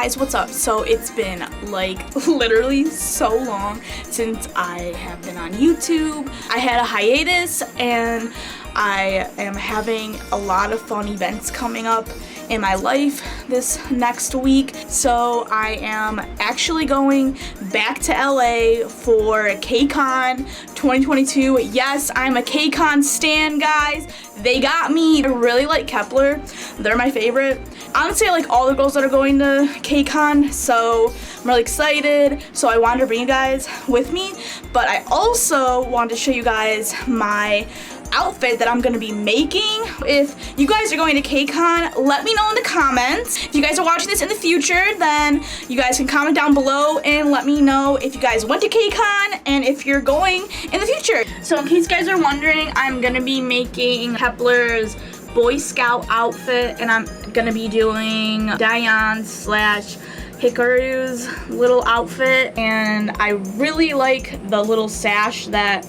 guys, what's up? So it's been like literally so long since I have been on YouTube. I had a hiatus and I am having a lot of fun events coming up in my life this next week. So I am actually going back to LA for Kcon 2022. Yes, I'm a Kcon stan, guys. They got me. I really like Kepler. They're my favorite. Honestly, I like all the girls that are going to Kcon, so I'm really excited. So I wanted to bring you guys with me, but I also wanted to show you guys my outfit that I'm gonna be making. If you guys are going to Kcon, let me know in the comments. If you guys are watching this in the future, then you guys can comment down below and let me know if you guys went to Kcon and if you're going in the future. So in case you guys are wondering, I'm gonna be making Kepler's Boy Scout outfit, and I'm gonna be doing Diane / Hikaru's little outfit, and I really like the little sash that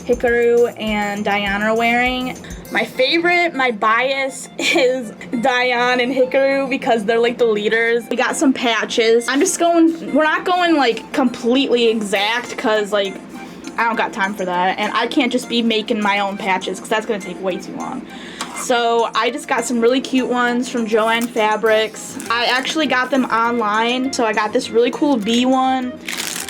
Hikaru and Diane are wearing. My favorite, my bias is Diane and Hikaru because they're like the leaders. We got some patches. We're not going like completely exact because like I don't got time for that, and I can't just be making my own patches because that's gonna take way too long. So I just got some really cute ones from Joann Fabrics. I actually got them online, so I got this really cool bee one.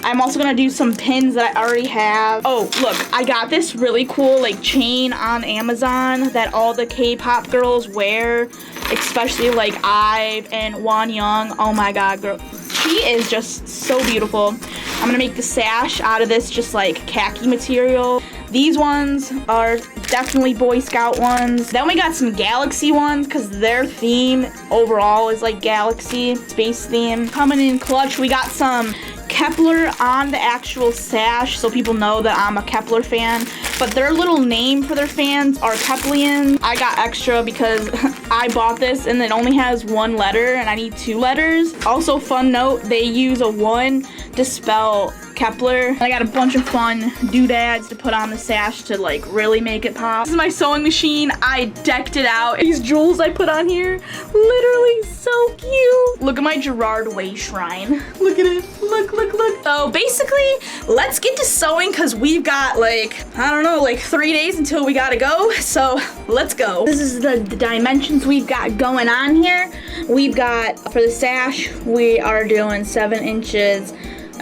I'm also gonna do some pins that I already have. Oh, look, I got this really cool like chain on Amazon that all the K-pop girls wear, especially like IVE and Wonyoung. Oh my god, girl, she is just so beautiful. I'm gonna make the sash out of this just like khaki material. These ones are definitely Boy Scout ones. Then we got some Galaxy ones because their theme overall is like Galaxy, space theme. Coming in clutch, we got some Kepler on the actual sash so people know that I'm a Kepler fan, but their little name for their fans are Keplians. I got extra because I bought this and it only has one letter and I need 2 letters. Also, fun note, they use a 1 to spell Kepler. I got a bunch of fun doodads to put on the sash to like really make it pop. This is my sewing machine. I decked it out. These jewels I put on here, literally so cute. Look at my Gerard Way shrine. Look at it. Look, look, look. So basically, let's get to sewing because we've got like, I don't know, like 3 days until we gotta go. So let's go. This is the dimensions we've got going on here. We've got, for the sash, we are doing 7 inches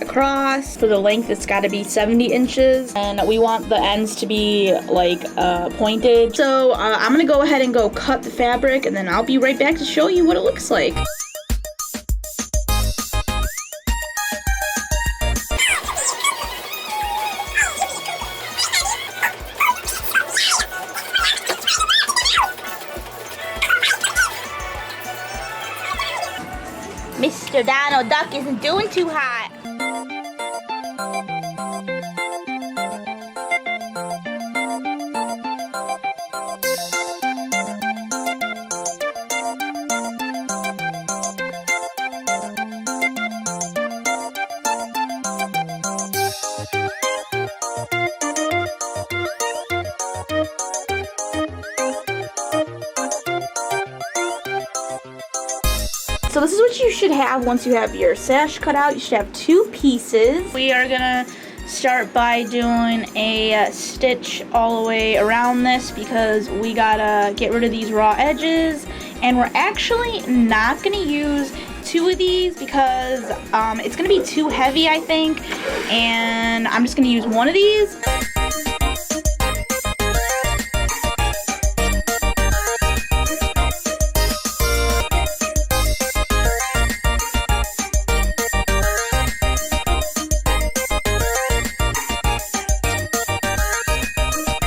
across. For the length, it's got to be 70 inches, and we want the ends to be like pointed. So I'm gonna go ahead and go cut the fabric, and then I'll be right back to show you what it looks like. Mr. Donald Duck isn't doing too hot. So this is what you should have once you have your sash cut out. You should have 2 pieces. We are gonna start by doing a stitch all the way around this because we gotta get rid of these raw edges. And we're actually not gonna use 2 of these because it's gonna be too heavy, I think. And I'm just gonna use 1 of these.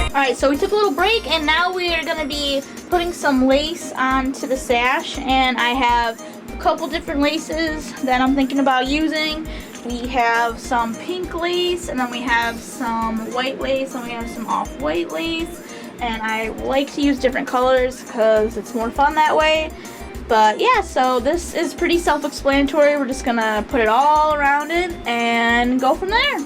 Alright, so we took a little break and now we are going to be putting some lace onto the sash, and I have a couple different laces that I'm thinking about using. We have some pink lace, and then we have some white lace, and we have some off-white lace, and I like to use different colors because it's more fun that way. But yeah, so this is pretty self-explanatory. We're just going to put it all around it and go from there.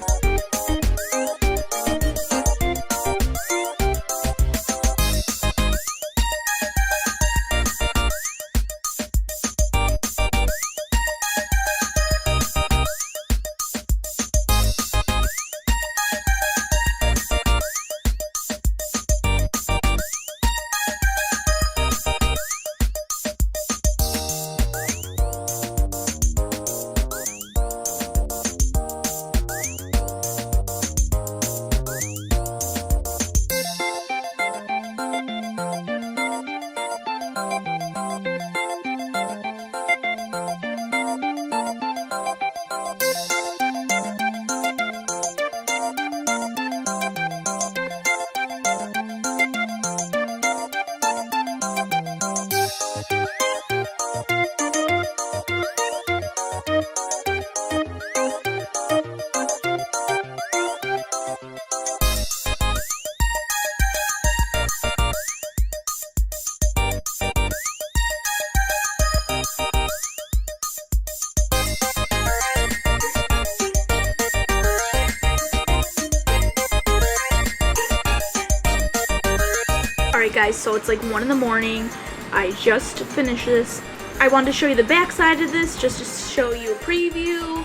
guys, so it's like 1 in the morning. I just finished this. I wanted to show you the back side of this just to show you a preview.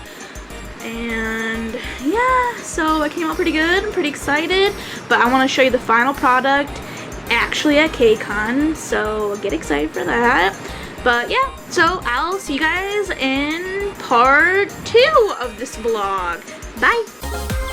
And yeah, so it came out pretty good. I'm pretty excited. But I want to show you the final product actually at Kcon, so get excited for that. But yeah, so I'll see you guys in part 2 of this vlog. Bye!